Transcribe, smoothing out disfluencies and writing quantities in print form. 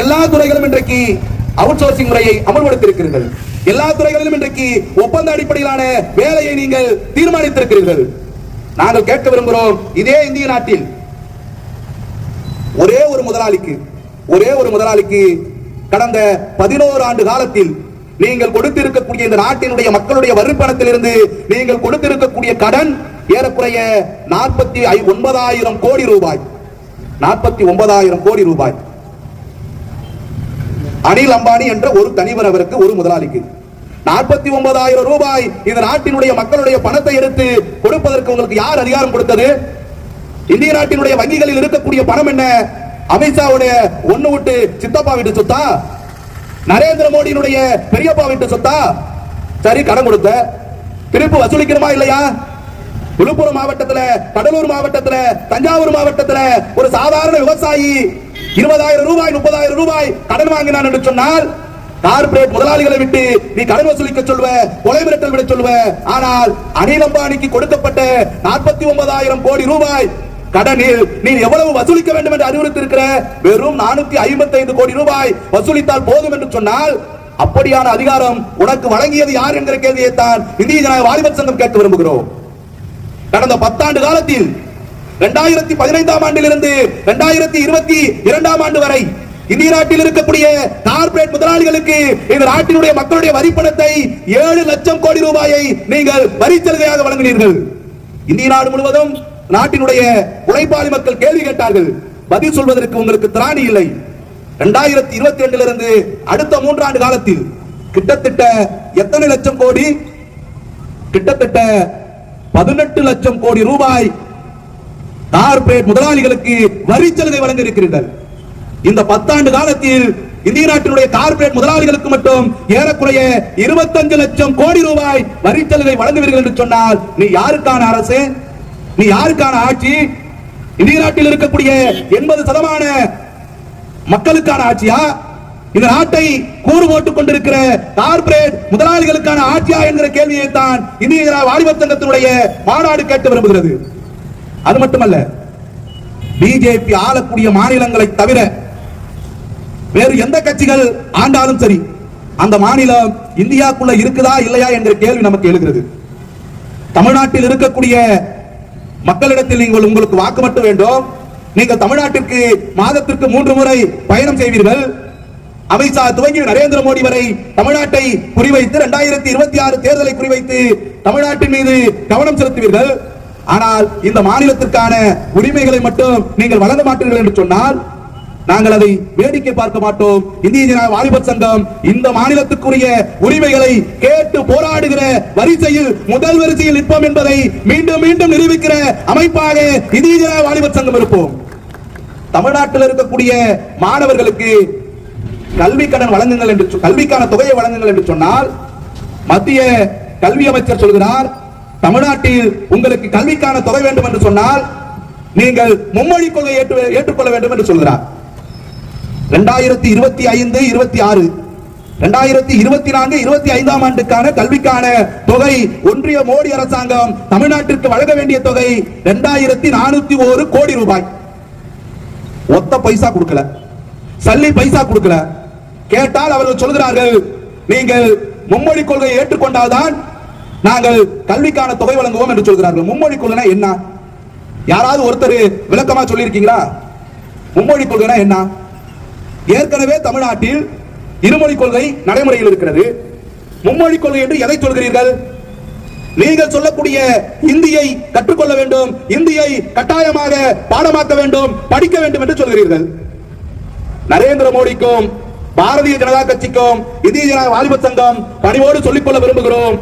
எல்லா துறைகளும் இன்றைக்கு அவுட் சோர்சிங் முறையை அமல்படுத்தியிருக்கிறீர்கள். எல்லா துறைகளிலும் இன்றைக்கு ஒப்பந்த அடிப்படையிலான வேலையை நீங்கள் தீர்மானித்திருக்கிறீர்கள். நாங்கள் கேட்க விரும்புகிறோம், இதே இந்திய நாட்டில் ஒரே ஒரு முதலாளிக்கு கடந்த 11 ஆண்டு காலத்தில் நீங்கள் கொடுத்திருக்கக்கூடிய இந்த நாட்டினுடைய மக்களுடைய வரி பணத்திலிருந்து நீங்கள் கொடுத்திருக்கக்கூடிய கடன் ஏறக்குறைய 49,000 கோடி ரூபாய். 49,000 கோடி ரூபாய். அனில் அம்பானி என்ற ஒரு தனிவர், அவருக்கு ஒரு முதலாளிக்கு 49,000 ரூபாய் இந்த நாட்டினுடைய மக்களுடைய பணத்தை எடுத்து கொடுப்பதற்கு உங்களுக்கு யார் அதிகாரம் கொடுத்தது? இந்திய நாட்டினுடைய வங்கிகளில் இருக்கக்கூடிய பணம் என்ன? அமித்ஷாவுடைய ஒண்ணு விட்டு சித்தப்பா வீட்டு சொத்தா? நரேந்திர மோடியினுடைய பெரியப்பா வீட்டு சொத்தா? சரி, கடன் கொடுத்த திருப்பு வசூலிக்கணுமா இல்லையா? விழுப்புரம் மாவட்டத்தில், கடலூர் மாவட்டத்தில், தஞ்சாவூர் மாவட்டத்தில் ஒரு சாதாரண விவசாயி 20,000 ரூபாய் 30,000 ரூபாய் கடன் வாங்கினான் என்று சொன்னால் கார்ப்பரேட் முதலாளிகளை விட்டு நீ கடன் வசூலிக்க சொல்வ, கொலை மிரட்டல் விட சொல்வ. ஆனால் அனில் அம்பானிக்கு கொடுக்கப்பட்ட 49,000 கோடி ரூபாய் கடனில் நீ எவ்வளவு வசூலிக்க வேண்டும் என்று அறிவுறுத்திருக்கிற? வெறும் 455 கோடி ரூபாய் வசூலித்தால் போதும் என்று சொன்னால் அப்படியான அதிகாரம் உனக்கு வழங்கியது யார் என்கிற கேள்வியை தான் இந்திய ஜனநாயக வாலிபர் சங்கம் கேட்க விரும்புகிறோம். கடந்த 10 ஆண்டு காலத்தில் 2015ஆம் ஆண்டிலிருந்து 2022ஆம் ஆண்டு வரை இந்திய நாட்டில் இருக்கக்கூடிய கார்ப்பரேட் முதலாளிகளுக்கு இந்த நாட்டினுடைய மக்களுடைய வரி பணத்தை 7 லட்சம் கோடி ரூபாயை நீங்கள் வரி சலுகையாக வழங்கினீர்கள். இந்திய நாடு முழுவதும் நாட்டினுடைய உழைப்பாளி மக்கள் கேள்வி கேட்டார்கள். பதில் சொல்வதற்கு உங்களுக்கு திராணி இல்லை. 2022 அடுத்த 3 ஆண்டு காலத்தில் கிட்டத்தட்ட எத்தனை லட்சம் கோடி? கிட்டத்தட்ட 18 லட்சம் கோடி ரூபாய் கார்ப்பரேட் முதலாளிகளுக்கு வரி சலுகை வழங்க இருக்கிறீர்கள். இந்த 10 ஆண்டு காலத்தில் இந்திய நாட்டினுடைய கார்ப்பரேட் முதலாளிகளுக்கு மட்டும் ஏறக்குறைய 25 லட்சம் கோடி ரூபாய் வரி சலுகை வழங்குவீர்கள் என்று சொன்னால் நீ யாருக்கான அரசு? நீ யாருக்கான ஆட்சி? இந்திய நாட்டில் இருக்கக்கூடிய 80% மக்களுக்கான ஆட்சியா? இந்த நாட்டை கூறு போட்டுக் கொண்டிருக்கிற கார்ப்பரேட் முதலாளிகளுக்கான ஆட்சியா என்கிற கேள்வியை தான் இந்திய ஜனநாயக வாலிபர் சங்கத்தினுடைய மாநாடு கேட்டு விரும்புகிறது. அது மட்டுமல்ல, பிஜேபி ஆளக்கூடிய மாநிலங்களை தவிர வேறு எந்த கட்சிகள் ஆண்டாலும் சரி, அந்த மாநிலம் இந்தியாக்குள்ள இருக்குதா இல்லையா என்கிற கேள்வி நமக்கு எழுகிறது. தமிழ்நாட்டில் இருக்கக்கூடிய மக்களிடத்தில் நீங்கள் உங்களுக்கு வாக்கு மட்டும் வேண்டும். நீங்கள் தமிழ்நாட்டிற்கு மாதத்திற்கு 3 முறை பயணம் செய்வீர்கள். அமித்ஷா துவங்கி நரேந்திர மோடி வரை தமிழ்நாட்டை குறிவைத்து 2026 தேர்தலை குறிவைத்து தமிழ்நாட்டின் மீது கவனம் செலுத்துவீர்கள். ஆனால் இந்த மாநிலத்திற்கான உரிமைகளை மட்டும் நீங்கள் வழங்க மாட்டீர்கள் என்று சொன்னால் நாங்கள் அதை வேடிக்கை பார்க்க மாட்டோம். இந்திய ஜனநாயக வாலிபர் சங்கம் இந்த மாநிலத்துக்குரிய உரிமைகளை கேட்டு போராடுகிற வரிசையில் முதல் வரிசையில் நிற்போம் என்பதை மீண்டும் மீண்டும் நிரூபிக்கிற அமைப்பாக இந்திய ஜனநாயக வாலிபர் சங்கம் இருப்போம். தமிழ்நாட்டில் இருக்கக்கூடிய மாணவர்களுக்கு கல்வி கடன் வழங்குங்கள் என்று, கல்விக்கான தொகையை வழங்குங்கள் என்று சொன்னால் மத்திய கல்வி அமைச்சர் சொல்கிறார், தமிழ்நாட்டில் உங்களுக்கு கல்விக்கான தொகை வேண்டும் என்று சொன்னால் நீங்கள் மும்மொழி கொள்கையை ஏற்றுக்கொள்ள வேண்டும் என்று சொல்கிறார். 2025, 26, 2024, 25ஆம் ஆண்டுக்கான கல்விக்கான தொகை ஒன்றிய மோடி அரசாங்கம் தமிழ்நாட்டிற்கு வழங்க வேண்டிய தொகை 2,401 கோடி ரூபாய். ஒத்த பைசா கொடுக்கல, சல்லி பைசா கொடுக்கல. கேட்டால் அவர்கள் சொல்கிறார்கள், நீங்கள் மும்மொழி கொள்கையை ஏற்றுக்கொண்டால்தான் நாங்கள் கல்விக்கான தொகை வழங்குவோம் என்று சொல்கிறார்கள். மும்மொழி கொள்கைனா என்ன? யாராவது ஒருத்தர் விளக்கமா சொல்லியிருக்கீங்களா? மும்மொழி கொள்கைனா என்ன? ஏற்கனவே தமிழ்நாட்டில் இருமொழி கொள்கை நடைமுறையில் இருக்கிறது. மும்மொழி கொள்கை என்று எதை சொல்கிறீர்கள்? நீங்கள் சொல்லக்கூடிய இந்தியை கற்றுக்கொள்ள வேண்டும், இந்தியை கட்டாயமாக பாடமாக்க வேண்டும், படிக்க வேண்டும் என்று சொல்கிறீர்கள். நரேந்திர மோடிக்கும் பாரதிய ஜனதா கட்சிக்கும் இந்திய ஜனநாயக வாலிபர் சங்கம் பணிவோடு சொல்லிக்கொள்ள விரும்புகிறோம்,